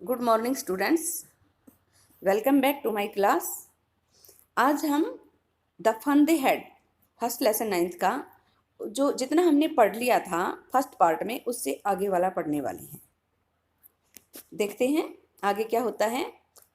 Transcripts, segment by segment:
Good morning students, welcome back to my class. आज हम the fun they had first lesson ninth का जो जितना हमने पढ़ लिया था फर्स्ट पार्ट में उससे आगे वाला पढ़ने वाले हैं। देखते हैं आगे क्या होता है।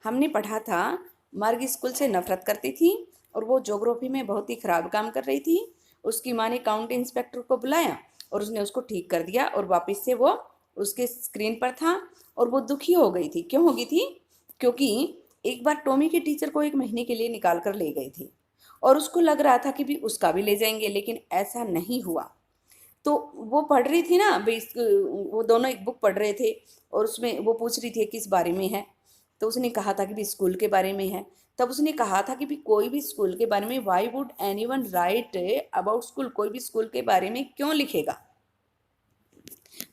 हमने पढ़ा था मार्गी स्कूल से नफरत करती थी और वो ज्योग्राफी में बहुत ही खराब काम कर रही थी। उसकी माँ ने काउंटी इंस्पेक्टर को बुलाया और उसने उसको ठीक कर दिया और वापस से वो उसके स्क्रीन पर था और वो दुखी हो गई थी। क्यों हो गई थी? क्योंकि एक बार टॉमी के टीचर को 1 महीने के लिए निकाल कर ले गए थे और उसको लग रहा था कि भी उसका भी ले जाएंगे, लेकिन ऐसा नहीं हुआ। तो वो पढ़ रही थी ना भाई, वो दोनों एक बुक पढ़ रहे थे और उसमें वो पूछ रही थी किस बारे में है। तो उसने कहा था कि भी स्कूल के बारे में है। तब उसने कहा था कि भी कोई भी स्कूल के बारे में, why would anyone right about school, कोई भी स्कूल के बारे में क्यों लिखेगा।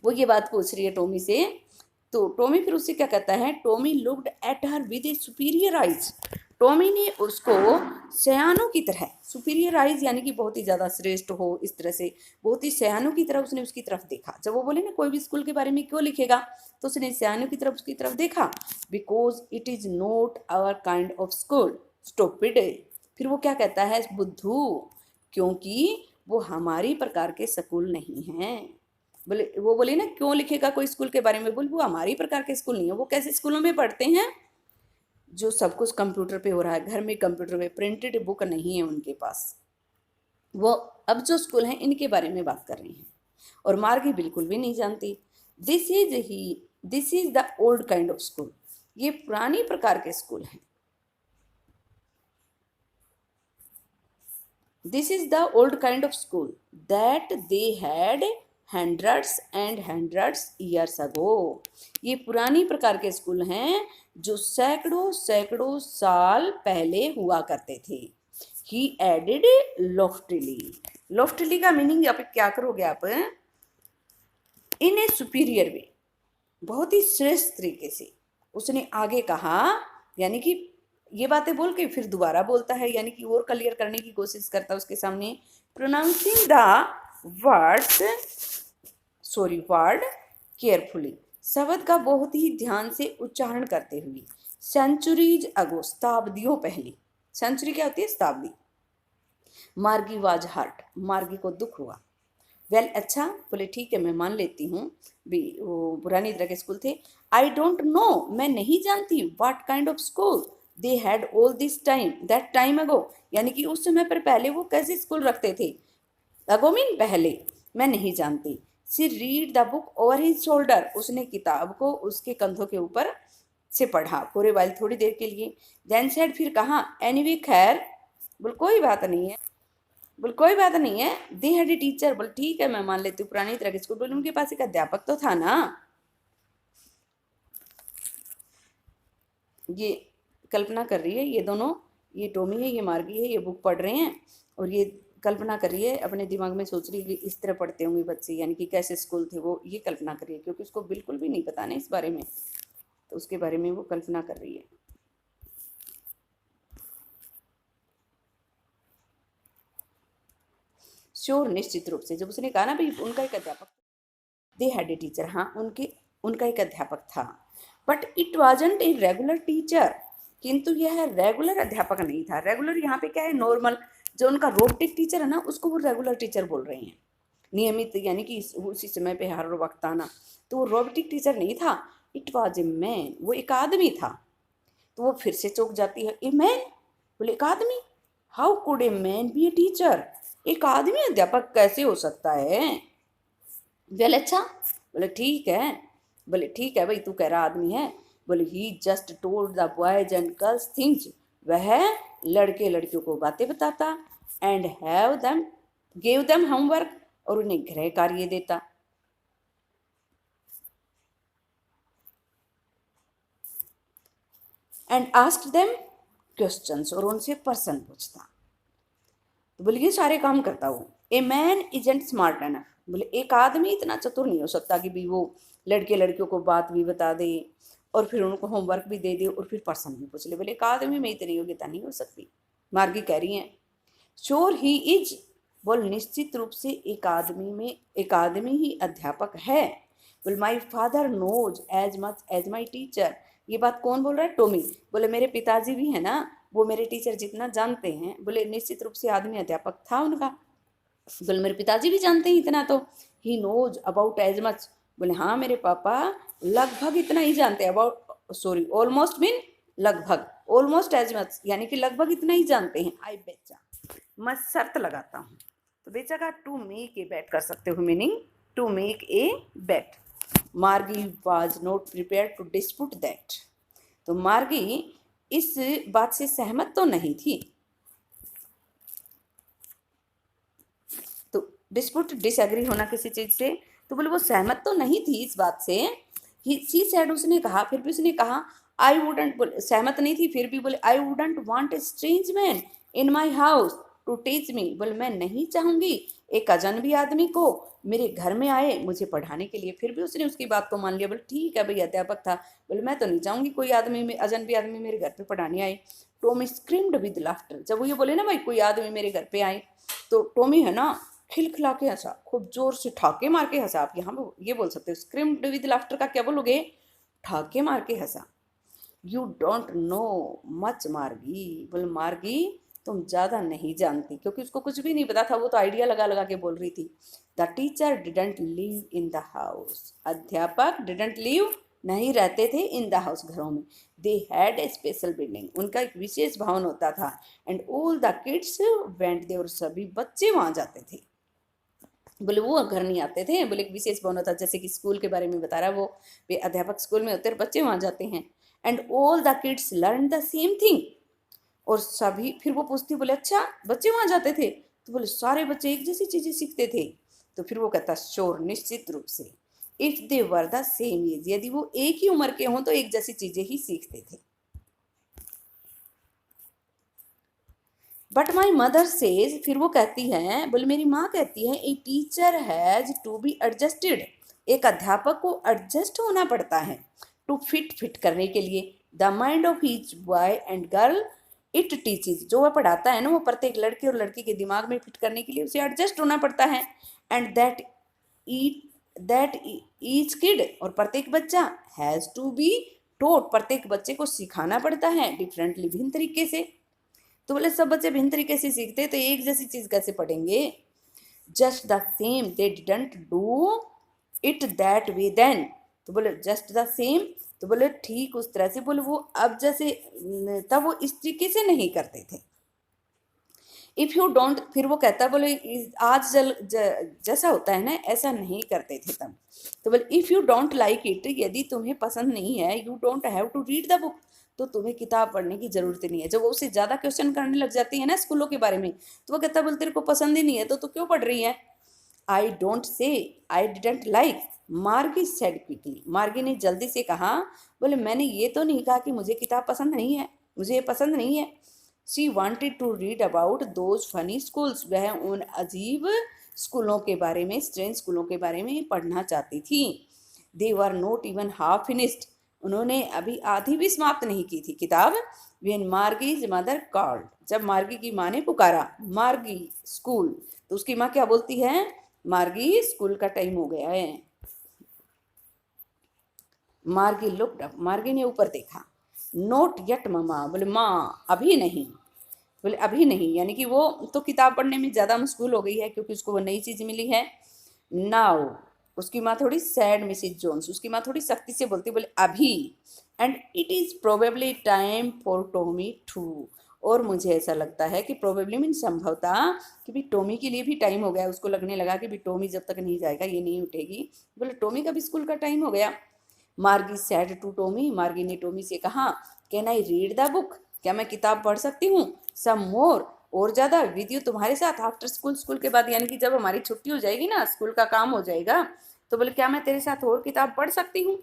वो ये बात पूछ रही है टॉमी से। तो टॉमी फिर उससे क्या कहता है, Tommy looked at her with A superior eyes. Tommy ने उसको सयानों की तरह, सुपीरियर आइज यानी कि बहुत ही ज़्यादा श्रेष्ठ हो, इस तरह से बहुत ही सयानों की तरह उसने उसकी तरफ देखा। जब वो बोले ना कोई भी स्कूल के बारे में क्यों लिखेगा, तो उसने सयानों की तरफ उसकी तरफ देखा। Because it is not our kind of school stupid. फिर वो क्या कहता है, बुद्धू, क्योंकि वो हमारी प्रकार के स्कूल नहीं हैं। बोले, वो बोली ना क्यों लिखेगा कोई स्कूल के बारे में, बोल वो हमारी प्रकार के स्कूल नहीं है। वो कैसे स्कूलों में पढ़ते हैं जो सब कुछ कंप्यूटर पे हो रहा है, घर में कंप्यूटर पे, प्रिंटेड बुक नहीं है उनके पास। वो अब जो स्कूल हैं इनके बारे में बात कर रही हैं और मार्गी बिल्कुल भी नहीं जानती। This is the old kind of school, ये पुरानी प्रकार के स्कूल हैं। This is the old kind of school that they had hundreds and hundreds years ago. ये पुरानी प्रकार के स्कूल हैं जो सैकड़ों सैकड़ों साल पहले हुआ करते थे। ही एडेड लॉफ्टली। लॉफ्टली का मीनिंग आप क्या करोगे आप, इन ए सुपीरियर वे, बहुत ही श्रेष्ठ तरीके से उसने आगे कहा। यानी कि ये बातें बोल के फिर दोबारा बोलता है, यानी कि और क्लियर करने की कोशिश करता है उसके सामने। Pronouncing the words word carefully, शब्द का बहुत ही ध्यान से उच्चारण करते हुए। सेंचुरीज अगो, शताब्दियों पहले। सेंचुरी क्या होती है? शताब्दी। मार्गी वाज हर्ट, मार्गी को दुख हुआ। वेल अच्छा, बोले ठीक है मैं मान लेती हूँ भी वो पुरानी तरह के स्कूल थे। आई डोंट नो, मैं नहीं जानती, what kind of school they had all this time that time ago, यानी कि उस समय पर पहले वो कैसे स्कूल रखते थे। अगो मीन पहले, मैं नहीं जानती। She read the book over his shoulder, उसने किताब को उसके कंधों के ऊपर से पढ़ा पूरे वाइल, थोड़ी देर के लिए। देन सेड, फिर कहा, एनीवे खैर, बोल कोई बात नहीं है, बोल कोई बात नहीं है। दे हैड ए टीचर, बोल ठीक है मैं मान लेती हूँ पुरानी तरह के स्कूल, बोल उनके पास एक अध्यापक तो था ना। ये कल्पना कर रही है, ये दोनों, ये टॉमी है ये मार्गी है, ये बुक पढ़ रहे हैं और ये कल्पना कर रही है, अपने दिमाग में सोच रही है कि इस तरह पढ़ते होंगे बच्चे, यानी कि कैसे स्कूल थे वो, ये कल्पना कर रही है क्योंकि उसको बिल्कुल भी नहीं पता ना इस बारे में, तो उसके बारे में वो कल्पना कर रही है। श्योर, निश्चित रूप से। जब उसने कहा ना भाई उनका एक अध्यापक, दे हैड ए टीचर, हाँ उनका एक अध्यापक था। But it wasn't a regular teacher, किंतु यह रेगुलर अध्यापक नहीं था। रेगुलर यहाँ पे क्या है, नॉर्मल। जो उनका रोबोटिक टीचर है ना उसको वो रेगुलर टीचर बोल रहे हैं, नियमित, यानी कि उसी समय पे हर वक्त आना। तो वो रोबोटिक टीचर नहीं था। इट वॉज ए मैन, वो एक आदमी था। तो वो फिर से चौंक जाती है, ए मैन, बोले एक आदमी, how could a man B a teacher, एक आदमी अध्यापक कैसे हो सकता है। बोले अच्छा, बोले ठीक है, बोले ठीक है भाई तू कह रहा आदमी है। बोले he just told the boys and girls things, वह लड़के लड़कियों को बातें बताता, and have them gave them homework, और उन्हें गृह कार्य देता। एंड आस्क्ड देम क्वेश्चंस, और उनसे प्रश्न पूछता। तो बोले ये सारे काम करता हूँ। A man isn't smart enough, बोले एक आदमी इतना चतुर नहीं हो सकता कि भी वो लड़के लड़कियों को बात भी बता दे और फिर उनको होमवर्क भी दे दे और फिर प्रश्न भी पूछ ले। बोले एक आदमी में इतनी योग्यता नहीं हो सकती, मार्गी कह रही हैं। श्योर ही इज, बोल निश्चित रूप से एक आदमी ही अध्यापक है। बोले my father knows as much as my teacher. ये बात कौन बोल रहा है? टॉमी। बोले मेरे पिताजी भी है ना, वो मेरे टीचर जितना जानते हैं। बोले निश्चित रूप से आदमी अध्यापक था उनका। बोले मेरे पिताजी भी जानते हैं इतना तो। He knows about as much. बोले हाँ मेरे पापा लगभग इतना ही जानते हैं। अबाउट सॉरी ऑलमोस्ट मीन लगभग, ऑलमोस्ट एज मच यानी कि लगभग इतना ही जानते हैं। आई बेचा, मैं शर्त लगाता हूँ। तो बेचा का टू मेक ए बेट कर सकते हो, meaning to make a bet. Margie was not prepare to dispute that. तो मार्गी इस बात से सहमत तो नहीं थी। तो डिस्प्यूट डिसएग्री होना किसी चीज से, तो बोले वो सहमत तो नहीं थी इस बात से। शी सेड, उसने कहा, फिर भी उसने कहा आई वुडंट, सहमत नहीं थी फिर भी बोले I wouldn't want a strange man in my house to teach me. बोले मैं नहीं चाहूंगी एक अजनबी आदमी को मेरे घर में आए मुझे पढ़ाने के लिए। फिर भी उसने उसकी बात को मान लिया। बोले ठीक है भाई, अध्यापक था। बोले मैं तो नहीं चाहूंगी कोई आदमी में अजनबी आदमी मेरे घर पे पढ़ाने आए। Tommy screamed with laughter. जब वो ये बोले ना भाई कोई आदमी मेरे घर पे आए, तो टॉमी है ना खिलखिला के हंसा, खूब जोर से ठाके मार के हंसा। आप यहाँ पे ये बोल सकते हो स्क्रीम्ड विद लाफ्टर का क्या बोलोगे? ठाके मार के हंसा। यू डोंट नो मच मार्गी। बोले मार्गी तुम ज़्यादा नहीं जानती, क्योंकि उसको कुछ भी नहीं पता था, वो तो आइडिया लगा लगा के बोल रही थी। The teacher didn't live in the house. अध्यापक डिडंट लिव नहीं रहते थे इन द हाउस घरों में। They had a special building, उनका एक विशेष भवन होता था। And all the kids went there, सभी बच्चे वहाँ जाते थे। बोले वो घर नहीं आते थे, बोले एक विशेष भवन होता, जैसे कि स्कूल के बारे में बता रहा है वो, वे अध्यापक स्कूल में होते हैं, बच्चे वहाँ जाते हैं। And all the kids learn the same thing. और सभी, फिर वो पूछती, बोले अच्छा बच्चे वहाँ जाते थे? तो बोले सारे बच्चे एक जैसी चीजें सीखते थे। तो फिर वो कहता श्योर, निश्चित रूप से। If they were the same age, यदि वो एक ही उम्र के हों तो एक जैसी चीजें ही सीखते थे। बट माई मदर सेज, फिर वो कहती है, बोले मेरी माँ कहती है, a teacher has to be adjusted, एक अध्यापक को एडजस्ट होना पड़ता है। टू फिट करने के लिए the mind of each boy and girl it teaches, जो वह पढ़ाता है ना वो प्रत्येक लड़के और लड़की के दिमाग में फिट करने के लिए उसे एडजस्ट होना पड़ता है। एंड दैट ईच किड, और प्रत्येक बच्चा हैज टू बी टोट, प्रत्येक बच्चे को सिखाना पड़ता है डिफरेंटली, भिन्न तरीके से। तो बोले सब बच्चे भिन्न तरीके से सीखते तो एक जैसी चीज कैसे पढ़ेंगे? Just the same they didn't do it that way then. तो बोले जस्ट द सेम, तो बोले ठीक उस तरह से, बोले वो अब जैसे, तब वो इस तरीके से नहीं करते थे। इफ यू डोंट, फिर वो कहता बोले आज जैसा होता है ना ऐसा नहीं करते थे तब। तो बोले if you don't like it, यदि तुम्हें पसंद नहीं है, you don't have to read the book, तो तुम्हें किताब पढ़ने की जरूरत नहीं है। जब वो उससे ज्यादा क्वेश्चन करने लग जाती है ना स्कूलों के बारे में, तो वो कहता बोले तेरे को पसंद ही नहीं है तो क्यों पढ़ रही है? I don't say I didn't like, मार्गी सेड क्विकली, मार्गी ने जल्दी से कहा। बोले मैंने ये तो नहीं कहा कि मुझे किताब पसंद नहीं है, मुझे ये पसंद नहीं है। She wanted to read about those funny schools, वह उन अजीब स्कूलों के बारे में, स्ट्रेंज स्कूलों के बारे में पढ़ना चाहती थी। They were not even half finished, उन्होंने अभी आधी भी समाप्त नहीं की थी किताब। व्हेन मार्गीज मदर कॉल्ड, जब मार्गी की माँ ने पुकारा, मार्गी स्कूल, तो उसकी माँ क्या बोलती है? मार्गी स्कूल का टाइम हो गया है। मार्गी लुक्ड अप, मार्गी ने ऊपर देखा। नोट यट ममा, बोले माँ अभी नहीं। बोले अभी नहीं, यानी कि वो तो किताब पढ़ने में ज़्यादा मशगूल हो गई है क्योंकि उसको वो नई चीज़ मिली है। नाउ, उसकी माँ थोड़ी सैड, मिसिज जोन्स, उसकी माँ थोड़ी सख्ती से बोलती, बोले अभी। And it is probably time for Tommy too, और मुझे ऐसा लगता है कि प्रोबेबली मीन संभवतः कि भी टॉमी के लिए भी टाइम हो गया। उसको लगने लगा कि भी टॉमी जब तक नहीं जाएगा ये नहीं उठेगी। बोले टॉमी का भी स्कूल का टाइम हो गया। मार्गी सैड टू टॉमी, मार्गी ने टॉमी से कहा, can I read the book, क्या मैं किताब पढ़ सकती हूँ? सम मोर, और ज़्यादा, विद यू, तुम्हारे साथ, आफ्टर स्कूल, स्कूल के बाद, यानी कि जब हमारी छुट्टी हो जाएगी ना, स्कूल का काम हो जाएगा, तो बोले क्या मैं तेरे साथ और किताब पढ़ सकती हूँ?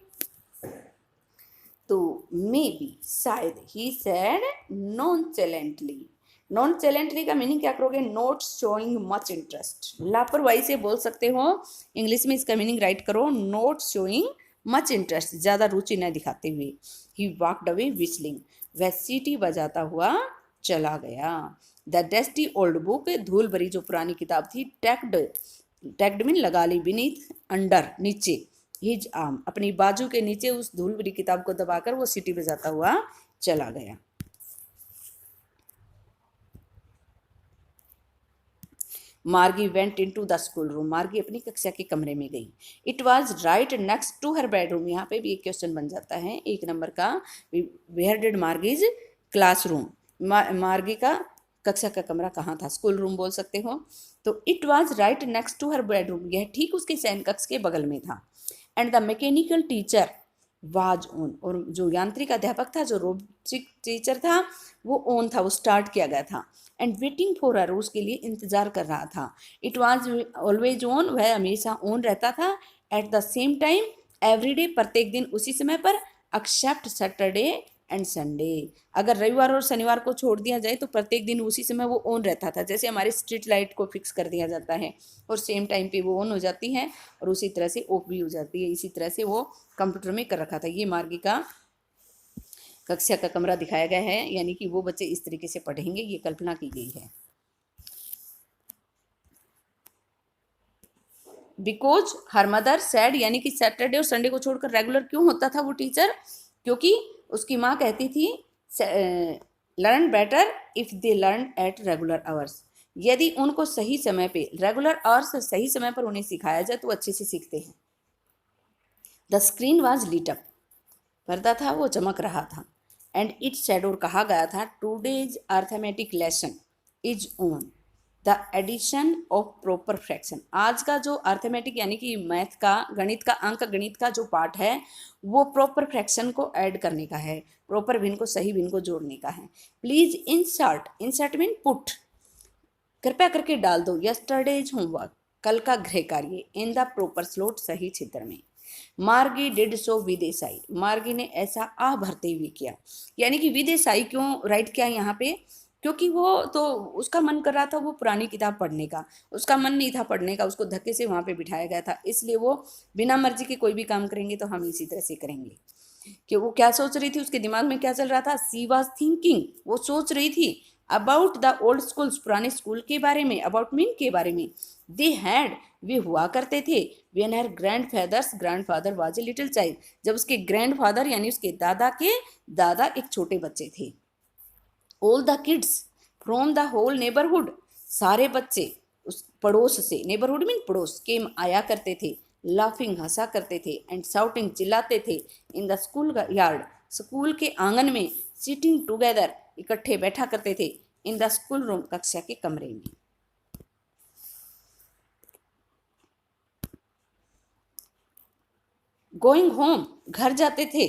तो मे बी, शायद, ही सैड नॉनचैलेंटली। नॉनचैलेंटली का मीनिंग क्या करोगे? नॉट शोइंग मच इंटरेस्ट, लापरवाही से बोल सकते हो। इंग्लिश में इसका मीनिंग राइट करो, नॉट शोइंग मच इंटरेस्ट, ज़्यादा रुचि न दिखाते हुए। ही वॉकड अवे विस्लिंग, वह सीटी बजाता हुआ चला गया। द डस्टी ओल्ड बुक, धूल भरी जो पुरानी किताब थी, टैक्ड मीन लगा ली, बीनीथ, अंडर, नीचे, हिज आर्म, अपनी बाजू के नीचे उस धूल भरी किताब को दबाकर वो सीटी बजाता हुआ चला गया। Margie went into the schoolroom, Margie अपनी कक्षा के कमरे में गई। It was right next to her bedroom, यहाँ पे भी एक क्वेश्चन बन जाता है 1 नंबर का, वेयर डिड मार्गीज क्लासरूम, मार्गी का कक्षा का कमरा कहाँ था, स्कूल रूम बोल सकते हो। तो it was right next to her bedroom, यह ठीक उसके शयन कक्ष के बगल में था। And the mechanical teacher was on, और जो यांत्रिक अध्यापक था, जो रोबोटिक टीचर था, वो ऑन था, वो स्टार्ट किया गया था। एंड वेटिंग फॉर हर, उसके लिए इंतजार कर रहा था। इट वॉज ऑलवेज ऑन, वह हमेशा ऑन रहता था। At the same time every day, प्रत्येक दिन उसी समय पर, एक्सेप्ट सैटरडे एंड संडे, अगर रविवार और शनिवार को छोड़ दिया जाए तो प्रत्येक दिन उसी समय वो ऑन रहता था। जैसे हमारी स्ट्रीट लाइट को फिक्स कर दिया जाता है और सेम टाइम पे वो ऑन हो जाती है और उसी तरह से ऑफ भी हो जाती है, इसी तरह से वो कंप्यूटर में कर रखा था। ये मार्गी का कक्षा का कमरा दिखाया गया है, यानी कि वो बच्चे इस तरीके से पढ़ेंगे, ये कल्पना की गई है। बिकॉज हर मदर सैड, यानी कि सैटरडे और संडे को छोड़कर रेगुलर क्यों होता था वो टीचर, क्योंकि उसकी माँ कहती थी learn better if they learn at regular hours, यदि उनको सही समय पे, रेगुलर आवर्स सही समय पर उन्हें सिखाया जाए तो अच्छे से सीखते हैं। द स्क्रीन वाज लीट अप, पर्दा था वो चमक रहा था। एंड इट सेड, और कहा गया था, today's arithmetic lesson is on the addition of proper fraction, आज का जो अर्थमेटिक यानी कि मैथ का, गणित का, अंक गणित का जो पार्ट है वो प्रॉपर फ्रैक्शन को ऐड करने का है, प्रॉपर भिन्न को सही भिन्न को जोड़ने का है। Please insert, insert mean put, कृपया करके डाल दो, यस्टरडेज होमवर्क, कल का गृह कार्य, इन द प्रॉपर स्लॉट, सही क्षेत्र में। मार्गी डिड सो विदेसाई, मार्गी ने ऐसा आ भरते हुए किया, यानी कि विदेसाई क्यों राइट किया यहाँ पे, क्योंकि वो तो उसका मन कर रहा था वो पुरानी किताब पढ़ने का, उसका मन नहीं था पढ़ने का, उसको धक्के से वहाँ पे बिठाया गया था, इसलिए वो बिना मर्जी के कोई भी काम करेंगे तो हम इसी तरह से करेंगे। कि वो क्या सोच रही थी, उसके दिमाग में क्या चल रहा था, सी वॉज थिंकिंग, वो सोच रही थी अबाउट द ओल्ड स्कूल्स, पुराने स्कूल के बारे में, अबाउट मीन के बारे में, दे हैड, वे हुआ करते थे, when her grandfather was a little child, जब उसके ग्रैंडफादर यानी उसके दादा के दादा एक छोटे बच्चे थे। All the kids from the whole neighbourhood, सारे बच्चे उस पड़ोस से, नेबरहुड मीन पड़ोस, केम आया करते थे, लाफिंग हंसा करते थे, एंड शाउटिंग चिल्लाते थे, in the school yard, school के आंगन में, सिटिंग टुगेदर इकट्ठे बैठा करते थे, इन द स्कूल रूम कक्षा के कमरे में। गोइंग होम, घर जाते थे,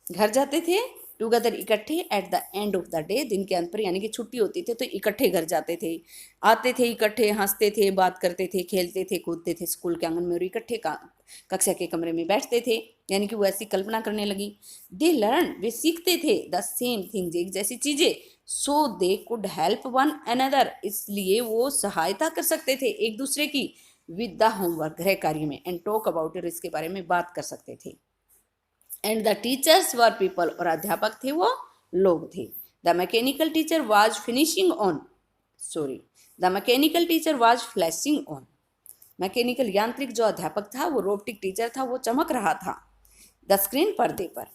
घर जाते थे, टुगेदर इकट्ठे, at the end of the day, दिन के अंत पर, यानी कि छुट्टी होती थी तो इकट्ठे घर जाते थे, आते थे इकट्ठे, हंसते थे, बात करते थे, खेलते थे, कूदते थे स्कूल के आंगन में, और इकट्ठे कक्षा के कमरे में बैठते थे, यानी कि वो ऐसी कल्पना करने लगी। दे लर्न, वे सीखते थे, द सेम थिंग्स, एक जैसी चीजें, so they could help one another, इसलिए वो सहायता कर सकते थे एक दूसरे की, विद द होमवर्क, गृह कार्य में, एंड टॉक अबाउट इट, इसके बारे में बात कर सकते थे। And the teachers were people, और अध्यापक थे वो लोग थे। The mechanical teacher was finishing on, sorry, the mechanical teacher was flashing on, mechanical यांत्रिक जो अध्यापक था, वो रोबोटिक टीचर था, वो चमक रहा था। द स्क्रीन, पर्दे पर।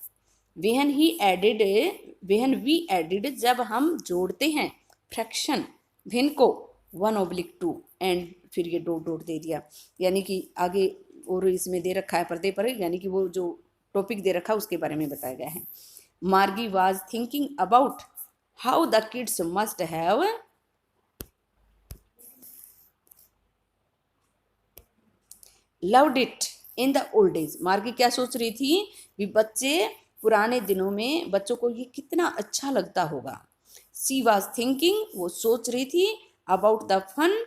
वेहन वी एडिड, जब हम जोड़ते हैं, फ्रैक्शन भिन्न को, 1/2, एंड फिर ये डॉट डॉट दे दिया, यानी कि आगे और इसमें दे रखा है पर्दे पर, यानी कि वो जो टॉपिक दे रखा उसके बारे में बताया गया है। मार्गी was thinking about how the kids must have loved it in the old days, मार्गी क्या सोच रही थी, भी बच्चे पुराने दिनों में बच्चों को ये कितना अच्छा लगता होगा। सी वाज थिंकिंग, वो सोच रही थी, about the fun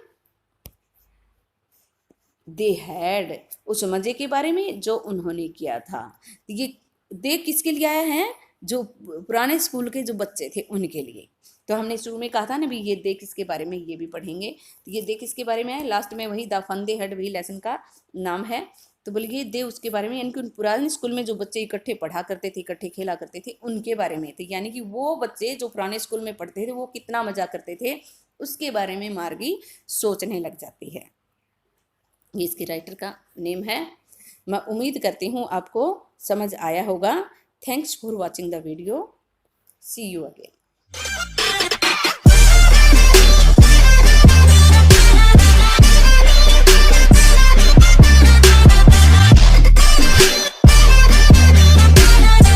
they had, उस मजे के बारे में जो उन्होंने किया था। ये दे किसके लिए आया है, जो पुराने स्कूल के जो बच्चे थे उनके लिए। तो हमने शुरू में कहा था ना भी ये दे किसके बारे में, ये भी पढ़ेंगे, तो ये दे किसके बारे में है, लास्ट में वही द फन दे हैड, वही लेसन का नाम है। तो बोलिए दे उसके बारे में, यानी कि उन पुराने स्कूल में जो बच्चे इकट्ठे पढ़ा करते थे, इकट्ठे खेला करते थे, उनके बारे में थे, यानी कि वो बच्चे जो पुराने स्कूल में पढ़ते थे वो कितना मजा करते थे, उसके बारे में मार्गी सोचने लग जाती है। ये इसके राइटर का नेम है, मैं उम्मीद करती हूँ आपको समझ आया होगा। Thanks for watching the video. See you again.